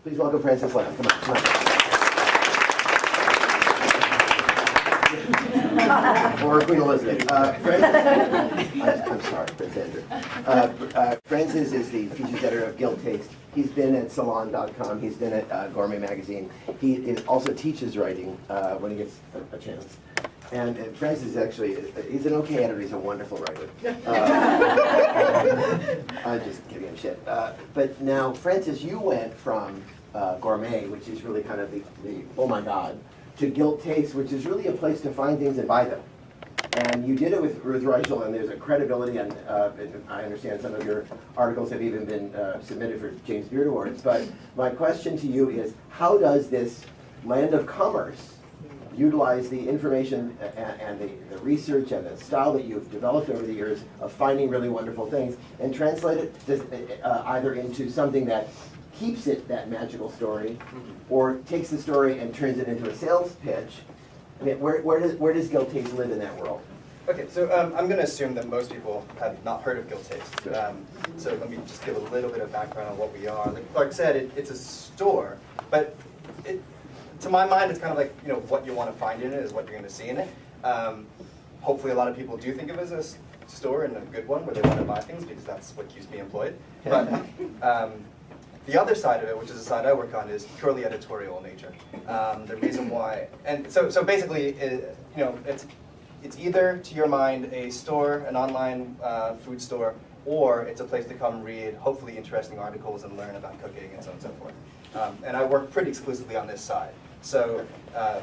Please welcome Frances Lamb. Come on, come on. Or Queen Elizabeth. I'm sorry, Prince Andrew. Francis is the features editor of Gilt Taste. He's been at Salon.com. He's been at Gourmet Magazine. He also teaches writing when he gets a chance. And Francis is actually, he's an okay editor. He's a wonderful writer. I'm just giving him shit. But now, Francis, you went from Gourmet, which is really kind of the oh my God, to Gilt Taste, which is really a place to find things and buy them. And you did it with Ruth Reichel, and there's a credibility, and I understand some of your articles have even been submitted for James Beard Awards. But my question to you is, how does this land of commerce utilize the information and the research and the style that you've developed over the years of finding really wonderful things and translate it either into something that keeps it that magical story or takes the story and turns it into a sales pitch? I mean, where does Gilt Taste live in that world? Okay, so I'm going to assume that most people have not heard of Gilt Taste. So let me just give a little bit of background on what we are. Like Clark said, it's a store, but to my mind, it's kind of like, you know, what you want to find in it is what you're going to see in it. Hopefully a lot of people do think of it as a store and a good one where they want to buy things because that's what keeps me employed. But the other side of it, which is the side I work on, is purely editorial in nature. The reason why, and so basically, you know, it's either, to your mind, a store, an online food store, or it's a place to come read, hopefully interesting articles and learn about cooking and so on and so forth. And I work pretty exclusively on this side. So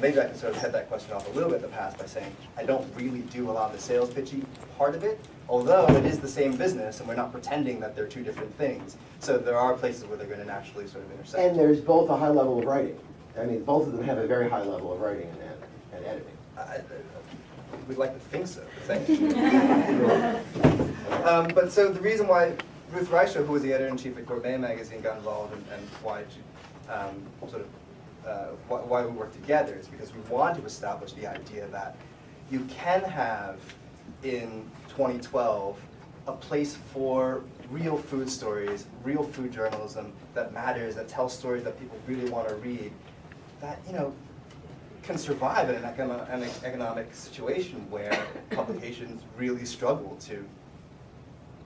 maybe I can sort of head that question off a little bit in the past by saying I don't really do a lot of the sales pitchy part of it, although it is the same business and we're not pretending that they're two different things. So there are places where they're going to naturally sort of intersect. And there's both a high level of writing. I mean, both of them have a very high level of writing and editing. We'd like to think so, thank you. But so the reason why Ruth Reichel, who was the editor-in-chief at Gourmet Magazine, got involved and why she, why we work together is because we want to establish the idea that you can have, in 2012, a place for real food stories, real food journalism that matters, that tells stories that people really want to read, that, you know, can survive in an economic situation where publications really struggle to,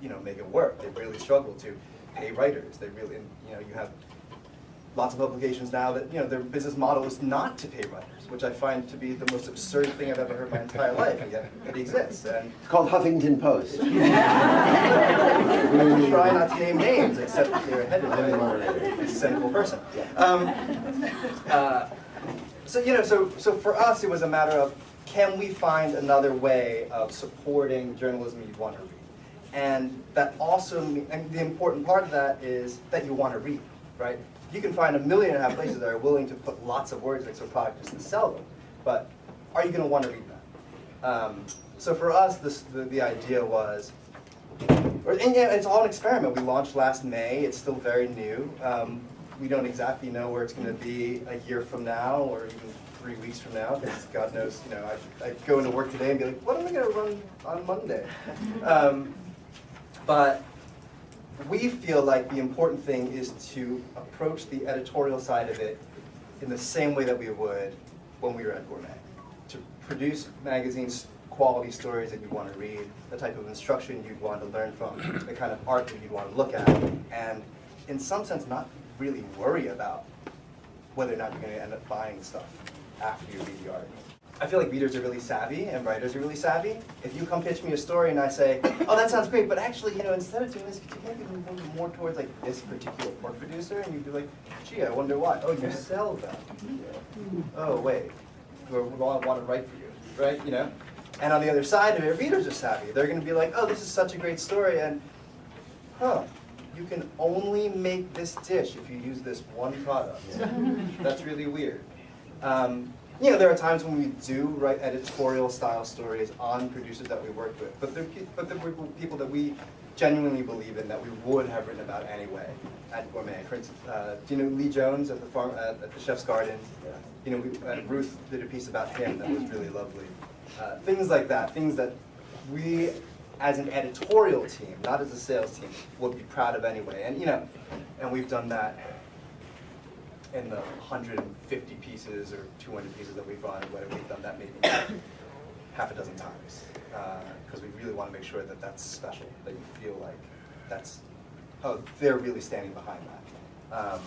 you know, make it work. They really struggle to pay writers. They really, you know, you have lots of publications now that, you know, their business model is not to pay writers, which I find to be the most absurd thing I've ever heard my entire life, and yet it exists. And it's called Huffington Post. Try not to name names, except that they're headed by a cynical person. So, you know, so for us, it was a matter of, can we find another way of supporting journalism you want to read? And that also, and the important part of that is that you want to read, right? You can find 1.5 million places that are willing to put lots of words next to a product just to sell them, but are you going to want to read that? So for us, the idea was, and yeah, it's all an experiment. We launched last May. It's still very new. We don't exactly know where it's going to be a year from now or even 3 weeks from now, because God knows, you know, I go into work today and be like, what am I going to run on Monday? But we feel like the important thing is to approach the editorial side of it in the same way that we would when we were at Gourmet. To produce magazines, quality stories that you want to read, the type of instruction you'd want to learn from, the kind of art that you'd want to look at, and in some sense not really worry about whether or not you're going to end up buying stuff after you read the article. I feel like readers are really savvy and writers are really savvy. If you come pitch me a story and I say, oh, that sounds great, but actually, you know, instead of doing this, could you maybe move more towards like this particular pork producer? And you'd be like, gee, I wonder why. Oh, you sell them. Oh, wait, we want to write for you, right? You know. And on the other side of it, readers are savvy. They're going to be like, oh, this is such a great story, and you can only make this dish if you use this one product. That's really weird. You know, there are times when we do write editorial style stories on producers that we work with, but they're people that we genuinely believe in, that we would have written about anyway at Gourmet. For instance, do you know Lee Jones at the farm at the Chef's Garden? Yeah. You know, Ruth did a piece about him that was really lovely. Things like that, things that we, as an editorial team, not as a sales team, would be proud of anyway. And you know, and we've done that in the 150 pieces or 200 pieces that we've run, whether we've done that maybe half a dozen times. Because we really want to make sure that that's special, that you feel like that's, oh, they're really standing behind that.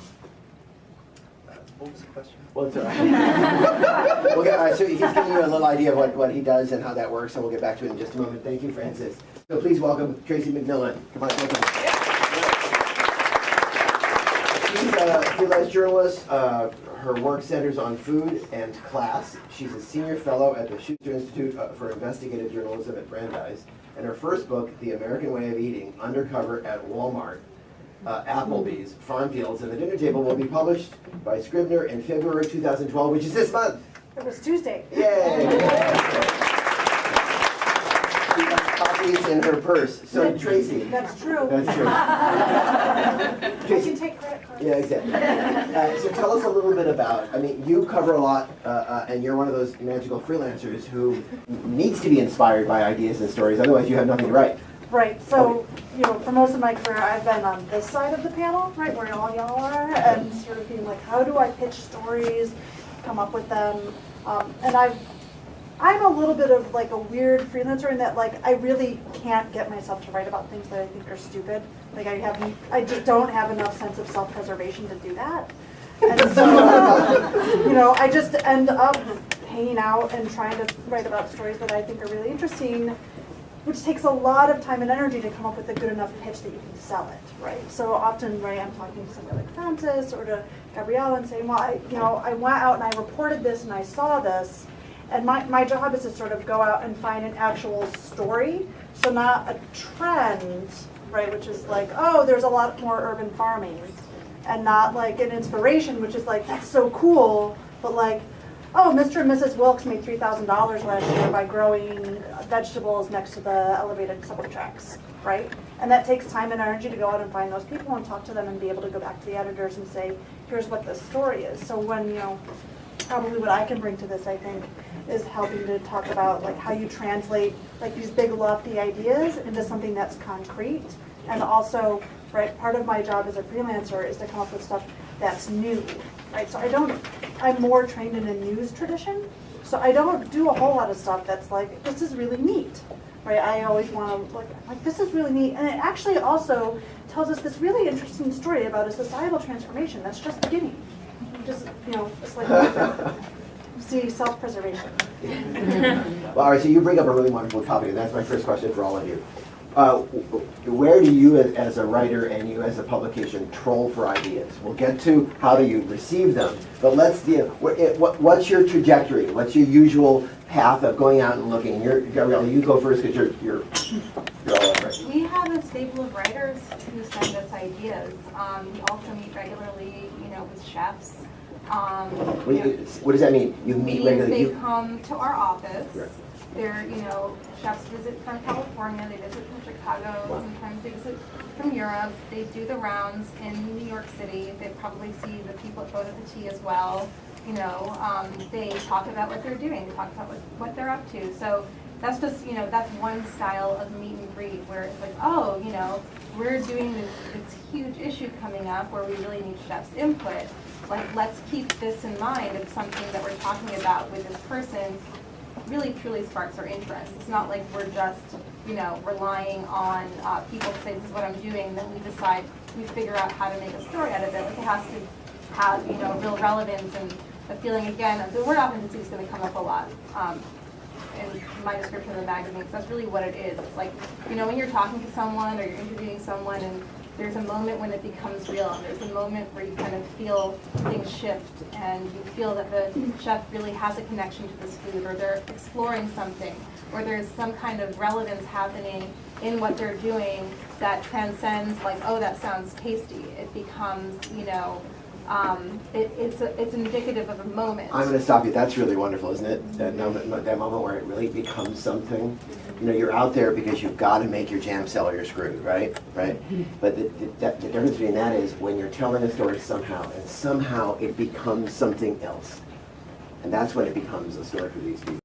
What was the question? Well, it's all right. We'll get, so he's giving you a little idea of what he does and how that works, and we'll get back to it in just a moment. Thank you, Francis. So please welcome Tracie McMillan. Come on, welcome. She's a freelance journalist. Her work centers on food and class. She's a senior fellow at the Schuster Institute for Investigative Journalism at Brandeis. And her first book, The American Way of Eating, Undercover at Walmart, Applebee's, Farm Fields, and the Dinner Table, will be published by Scribner in February 2012, which is this month. It was Tuesday. Yay! She has copies in her purse. So Tracie. That's true. That's true. I can take credit cards. Yeah, exactly. So tell us a little bit about, I mean, you cover a lot, and you're one of those magical freelancers who needs to be inspired by ideas and stories, otherwise you have nothing to write. Right, so, you know, for most of my career, I've been on this side of the panel, right, where all y'all are, and sort of being like, how do I pitch stories, come up with them, and I'm a little bit of like a weird freelancer in that, like, I really can't get myself to write about things that I think are stupid. Like, I just don't have enough sense of self-preservation to do that. And so, you know, I just end up hanging out and trying to write about stories that I think are really interesting, which takes a lot of time and energy to come up with a good enough pitch that you can sell it, right? So often, right, I'm talking to somebody like Francis or to Gabriella and saying, well, I went out and I reported this and I saw this, and my job is to sort of go out and find an actual story, so not a trend, right, which is like, oh, there's a lot more urban farming, and not like an inspiration, which is like, that's so cool, but like, oh, Mr. and Mrs. Wilkes made $3,000 last year by growing vegetables next to the elevated subway tracks, right? And that takes time and energy to go out and find those people and talk to them and be able to go back to the editors and say, here's what the story is. So when, you know, probably what I can bring to this, I think, is helping to talk about like how you translate like these big lofty ideas into something that's concrete. And also, right, part of my job as a freelancer is to come up with stuff that's new, right? So I'm more trained in a news tradition, so I don't do a whole lot of stuff that's like, this is really neat, right? I always want to like this is really neat, and it actually also tells us this really interesting story about a societal transformation that's just beginning. Just, you know, it's like, see, self-preservation. Well, all right, so you bring up a really wonderful topic, and that's my first question for all of you. Where do you as a writer and you as a publication troll for ideas? We'll get to how do you receive them, but let's deal, what's your trajectory? What's your usual path of going out and looking? Gabriella, you go first because you're all up, right? We have a stable of writers who send us ideas. We also meet regularly, you know, with chefs. What does that mean? You meet regularly? They come to our office. Right. They're, you know, chefs visit from California, they visit from Chicago, sometimes they visit from Europe. They do the rounds in New York City. They probably see the people at Boat of the Tea as well. You know, they talk about what they're doing, they talk about what they're up to. So that's just, you know, that's one style of meet and greet where it's like, oh, you know, we're doing this huge issue coming up where we really need chefs' input. Like, let's keep this in mind of something that we're talking about with this person really truly sparks our interest. It's not like we're just, you know, relying on people to say this is what I'm doing, then we figure out how to make a story out of it. Like, it has to have, you know, real relevance and a feeling, again, the word authenticity is going to come up a lot in my description of the magazine, because that's really what it is. It's like, you know, when you're talking to someone or you're interviewing someone and there's a moment when it becomes real, and there's a moment where you kind of feel things shift and you feel that the chef really has a connection to this food, or they're exploring something, or there's some kind of relevance happening in what they're doing that transcends like, oh, that sounds tasty. It becomes, you know, it's indicative of a moment. I'm going to stop you. That's really wonderful, isn't it? That moment where it really becomes something. You know, you're out there because you've got to make your jam sell or you're screwed, right? Right? But the difference between that is when you're telling a story somehow, and somehow it becomes something else. And that's when it becomes a story for these people.